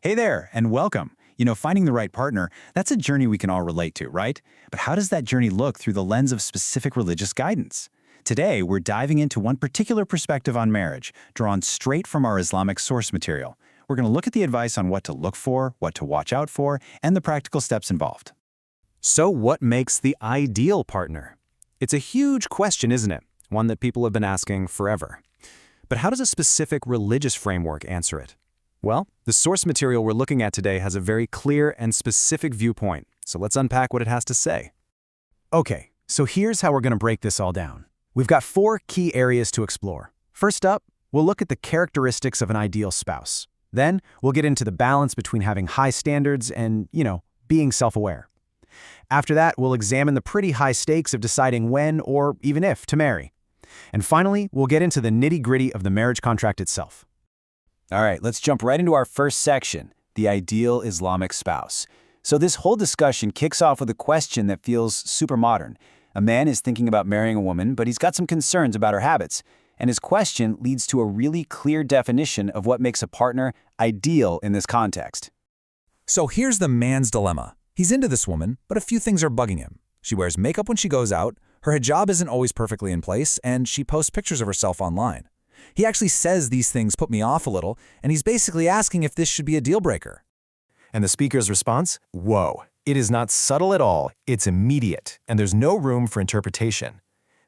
Hey there, and welcome. Finding the right partner, that's a journey we can all relate to, right? But how does that journey look through the lens of specific religious guidance? Today, we're diving into one particular perspective on marriage, drawn straight from our Islamic source material. We're going to look at the advice on what to look for, what to watch out for, and the practical steps involved. So what makes the ideal partner? It's a huge question, isn't it? One that people have been asking forever. But how does a specific religious framework answer it? Well, the source material we're looking at today has a very clear and specific viewpoint, so let's unpack what it has to say. Okay, so here's how we're going to break this all down. We've got 4 key areas to explore. First up, we'll look at the characteristics of an ideal spouse. Then, we'll get into the balance between having high standards and, being self-aware. After that, we'll examine the pretty high stakes of deciding when or even if to marry. And finally, we'll get into the nitty-gritty of the marriage contract itself. All right, let's jump right into our first section, the ideal Islamic spouse. So this whole discussion kicks off with a question that feels super modern. A man is thinking about marrying a woman, but he's got some concerns about her habits. And his question leads to a really clear definition of what makes a partner ideal in this context. So here's the man's dilemma. He's into this woman, but a few things are bugging him. She wears makeup when she goes out, her hijab isn't always perfectly in place, and she posts pictures of herself online. He actually says these things put me off a little, and he's basically asking if this should be a deal breaker. And the speaker's response? Whoa. It is not subtle at all, it's immediate, and there's no room for interpretation.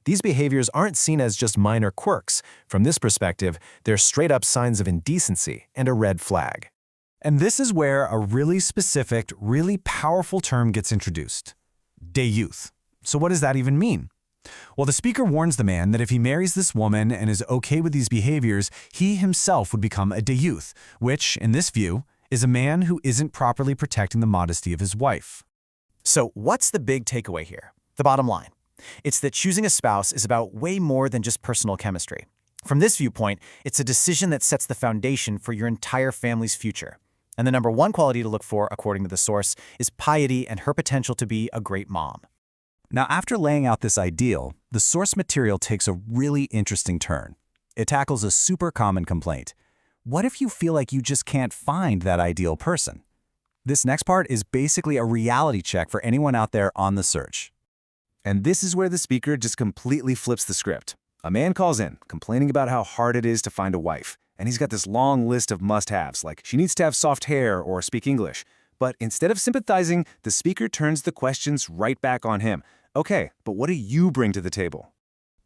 These behaviors aren't seen as just minor quirks. From this perspective, they're straight-up signs of indecency and a red flag. And this is where a really specific, really powerful term gets introduced. Dayuth. So what does that even mean? Well, the speaker warns the man that if he marries this woman and is okay with these behaviors, he himself would become a dayuth, which, in this view, is a man who isn't properly protecting the modesty of his wife. So what's the big takeaway here? The bottom line. It's that choosing a spouse is about way more than just personal chemistry. From this viewpoint, it's a decision that sets the foundation for your entire family's future. And the number one quality to look for, according to the source, is piety and her potential to be a great mom. Now, after laying out this ideal, the source material takes a really interesting turn. It tackles a super common complaint. What if you feel like you just can't find that ideal person? This next part is basically a reality check for anyone out there on the search. And this is where the speaker just completely flips the script. A man calls in, complaining about how hard it is to find a wife. And he's got this long list of must-haves, like she needs to have soft hair or speak English. But instead of sympathizing, the speaker turns the questions right back on him. Okay, but what do you bring to the table?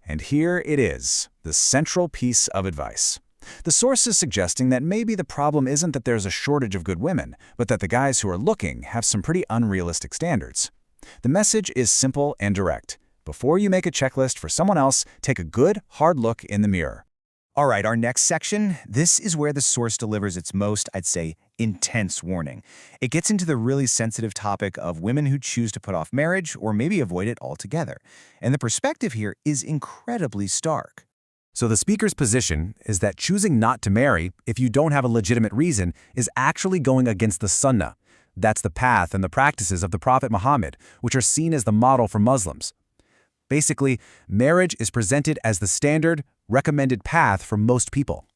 And here it is, the central piece of advice. The source is suggesting that maybe the problem isn't that there's a shortage of good women, but that the guys who are looking have some pretty unrealistic standards. The message is simple and direct. Before you make a checklist for someone else, take a good, hard look in the mirror. All right, our next section, this is where the source delivers its most, I'd say, intense warning. It gets into the really sensitive topic of women who choose to put off marriage or maybe avoid it altogether. And the perspective here is incredibly stark. So the speaker's position is that choosing not to marry, if you don't have a legitimate reason, is actually going against the Sunnah. That's the path and the practices of the Prophet Muhammad, which are seen as the model for Muslims. Basically, marriage is presented as the standard, recommended path for most people.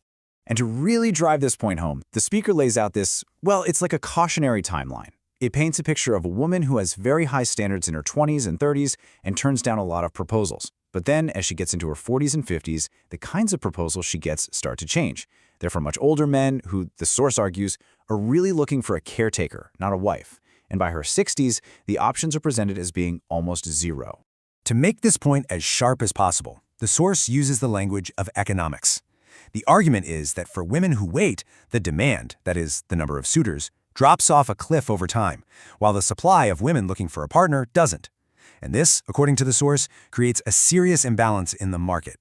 And to really drive this point home, the speaker lays out this, well, it's like a cautionary timeline. It paints a picture of a woman who has very high standards in her 20s and 30s and turns down a lot of proposals. But then, as she gets into her 40s and 50s, the kinds of proposals she gets start to change. They're from much older men who, the source argues, are really looking for a caretaker, not a wife. And by her 60s, the options are presented as being almost zero. To make this point as sharp as possible, the source uses the language of economics. The argument is that for women who wait, the demand, that is, the number of suitors, drops off a cliff over time, while the supply of women looking for a partner doesn't. And this, according to the source, creates a serious imbalance in the market.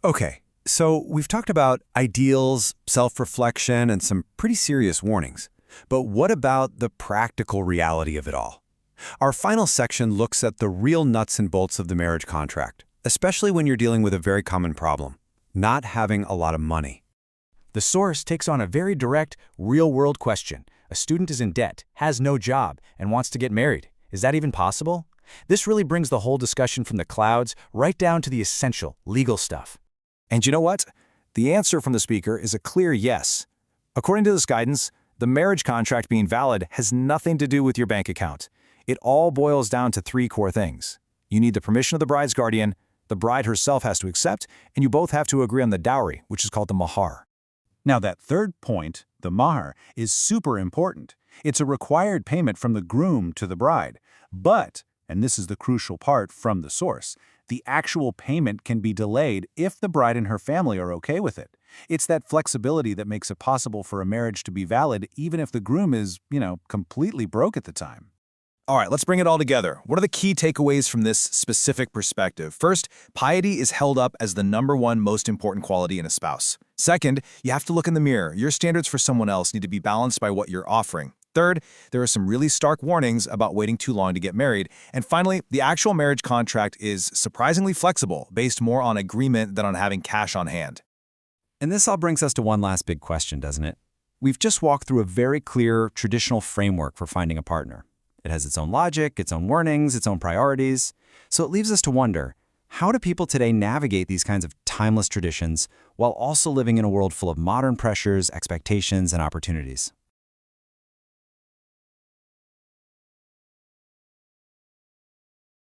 Okay, so we've talked about ideals, self-reflection, and some pretty serious warnings. But what about the practical reality of it all? Our final section looks at the real nuts and bolts of the marriage contract, especially when you're dealing with a very common problem, not having a lot of money. The source takes on a very direct, real-world question. A student is in debt, has no job, and wants to get married. Is that even possible? This really brings the whole discussion from the clouds right down to the essential, legal stuff. And you know what? The answer from the speaker is a clear yes. According to this guidance, The marriage contract being valid has nothing to do with your bank account. It all boils down to three core things. You need the permission of the bride's guardian, the bride herself has to accept, and you both have to agree on the dowry, which is called the mahar. Now that third point, the mahar, is super important. It's a required payment from the groom to the bride. But, and this is the crucial part from the source, the actual payment can be delayed if the bride and her family are okay with it. It's that flexibility that makes it possible for a marriage to be valid even if the groom is, completely broke at the time. All right, let's bring it all together. What are the key takeaways from this specific perspective? First, piety is held up as the #1 most important quality in a spouse. Second, you have to look in the mirror. Your standards for someone else need to be balanced by what you're offering. Third, there are some really stark warnings about waiting too long to get married. And finally, the actual marriage contract is surprisingly flexible, based more on agreement than on having cash on hand. And this all brings us to one last big question, doesn't it? We've just walked through a very clear, traditional framework for finding a partner. It has its own logic, its own warnings, its own priorities. So it leaves us to wonder, how do people today navigate these kinds of timeless traditions while also living in a world full of modern pressures, expectations, and opportunities?